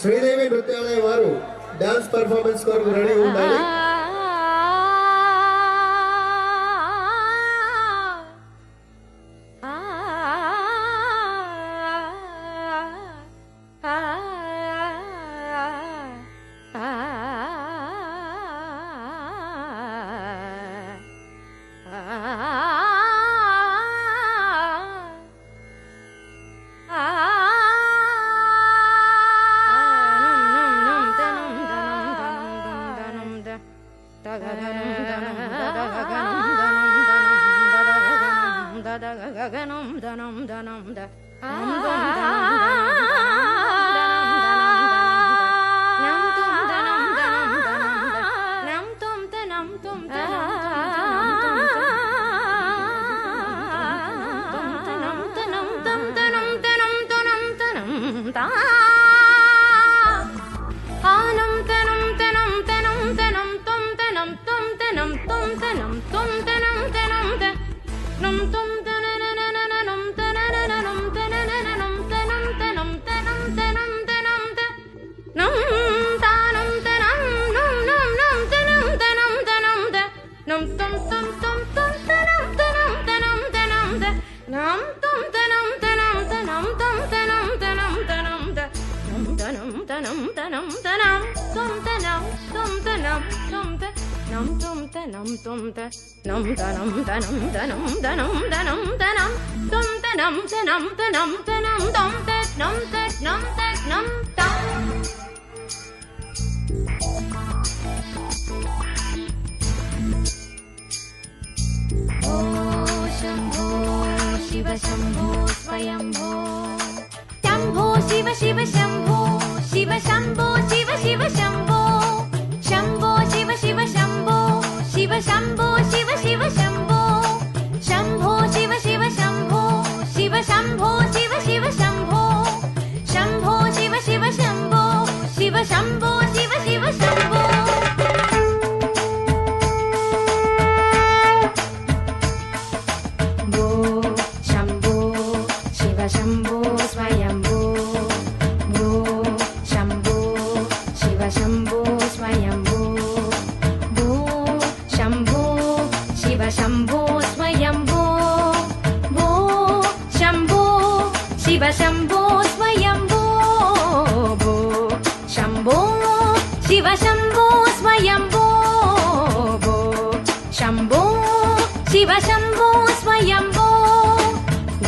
శ్రీదేవి నృత్యాలయ వారు dance performance కొరకు ready ఉండాలి.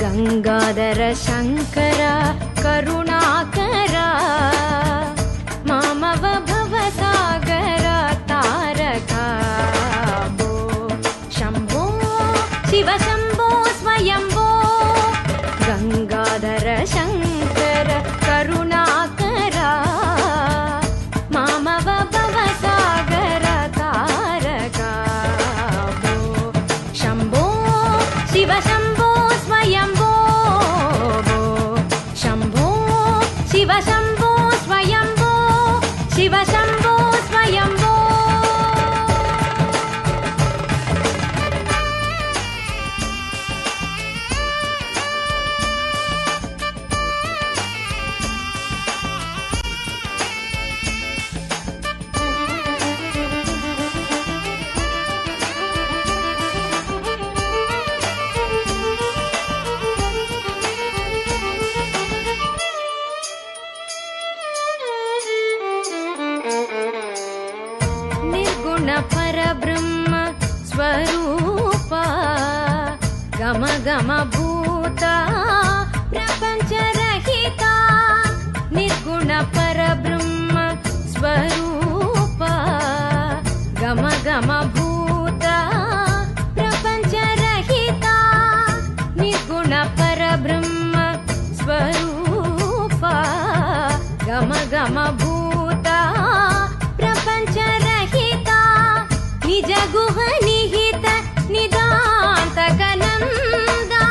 गंगाधर शंकर करुणाकर मामव भवसागर तारका शंभो शिव शंभो स्वयंभो गंगाधर शंकर करुणाकर मामव भवसागर तारका शंभो शिव शंभो स्वयंभो शंभो शिव शंभो स्वयंभो शिव शंभो स्वयंभो परब्रह्म स्वरूप गम गम भूता प्रपंच रहिता निर्गुण परब्रह्म स्वरूप गम गम भूता प्रपंच रहिता निर्गुण परब्रह्म स्वरूप गम गम भूता प्रपंच रहिता निज गुह निहित निदांत कनंदा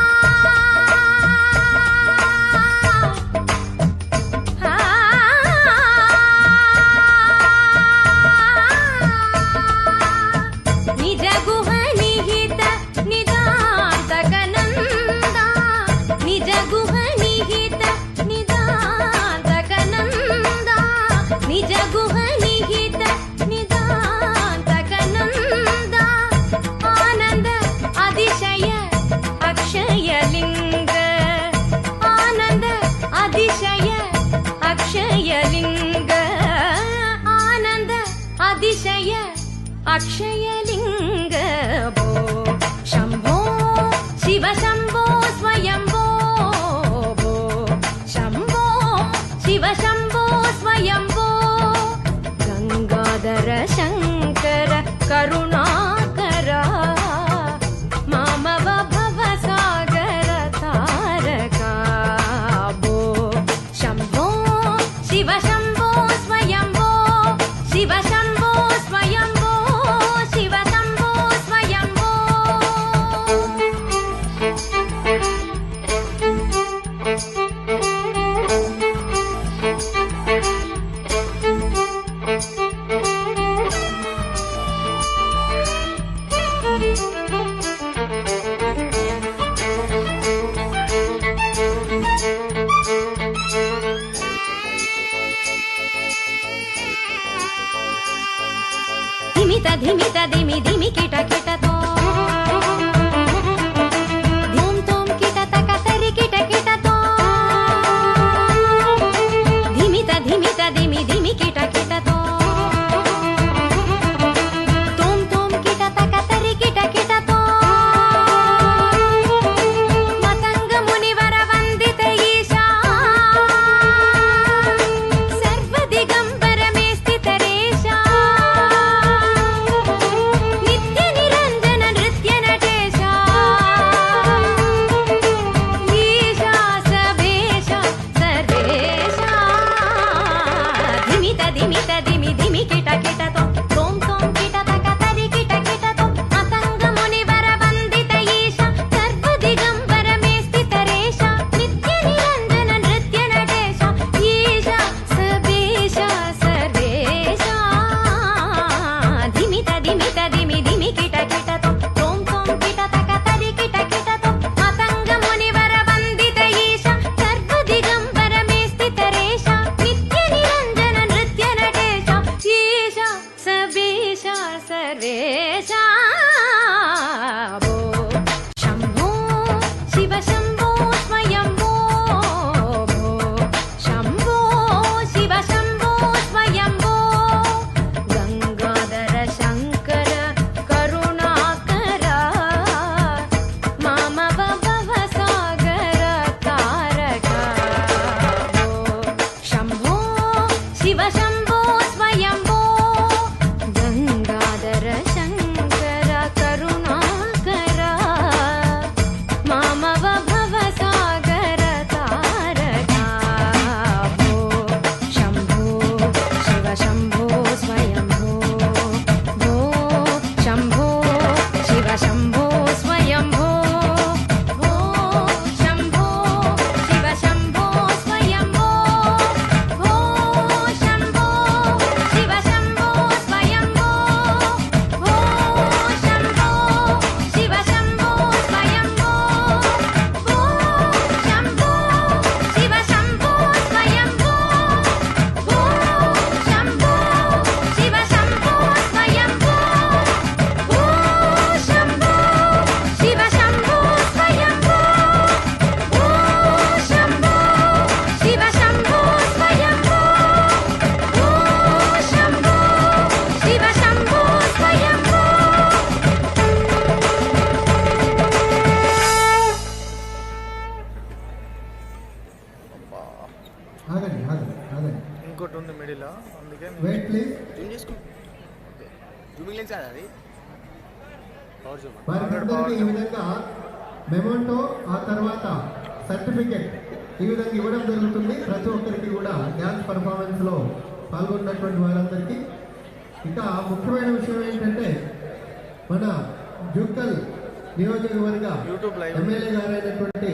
अक्षयलिङ्ग भो शम्भो शिव शम्भो स्वयम्भो भो शम्भो शिव शम्भो स्वयम्भो गङ्गाधर शङ्कर करुणाकर मामव भवसागर तारका भो शम्भो शिव शम्भो स्वयम्भो शिव शम्भो स्वयम्भो शिव शम्भो स्वयम्भो धिमित धिमि धिमि किट किट तो धूम धूम किट तक तरि किट किट तो धिमित धिमि धिमि किट किट तो धूम धूम किट तक तरि किट किट तो मतंग मुनिवर वंदित ईशा सर्व दिगंबर में स्थित रेशा नित्य निरंजन नृत्य नटेशा ईशा सबेशा सर्वेशा धिमित धिमि धिमि किट किट तो तोम तोम किट तक तरि किट किट तो मतंग मुनिवर वंदित ईशा सर्व दिगंबर में स्थित रेशा नित्य निरंजन नृत्य नटेशा ईशा सबेशा सर्वेशा धिमित धिमि किट किट तो तोम तोम किट तक तरि किट किट तो मतंग मुनिवर वंदित ईशा सर्व दिगंबर में स्थित रेशा नित्य निरंजन नृत्य नटेशा ईशा सबेशा सर्वेशा भो शम्भो शिव शम्भो स्वयम्भो भो शम्भो शिव शम्भो स्वयम्भो गङ्गाधर शङ्कर करुणाकर मामव भवसागर तारका भो शम्भो शिव शम्भो स्वयम्भो गङ्गाधर शङ्कर करुणाकर मामव भवसागर तारका भो शम्भो शिव शम्भो स्वयम्भो भो शम्भो शिव शम्भो स्वयम्भो भो शम्भो शिव शम्भो स्वयम्भो भो शम्भो शिव शम्भो स्वयम्भो भो शम्भो शिव शम्भो स्वयम्भो भो शम्भो शिव शम्भो स्वयम्भो भो शम्भो शिव शम्भो स्वयम्भो भो शम्भो शिव शम्भो स्वयम्भो भो शम्भो शिव शम्भो स्वयम्भो भो शम्भो शिव शम्भो स्वयम्भो ఆగండి ఆగండి ఆగండి ఇంకోటి ఉంది మిడిల్ అందుకే వెయిట్ ప్లీజ్ జూమ్ చేసుకో జూమింగ్ లెన్స్ కాదు అది పవర్ జూమ్ వారికి అందరికీ ఈ విధంగా మెమోంటో ఆ తర్వాత సర్టిఫికెట్ ఈ విధంగా ఇవ్వడం జరుగుతుంది ప్రతి ఒక్కరికి కూడా డ్యాన్స్ పర్ఫార్మెన్స్ లో పాల్గొన్నటువంటి వారందరికీ. ఇంకా ముఖ్యమైన విషయం ఏంటంటే మన జుక్కల్ నియోజకవర్గ యూట్యూబ్ లైవ్ ఎమ్మెల్యే గారైనటువంటి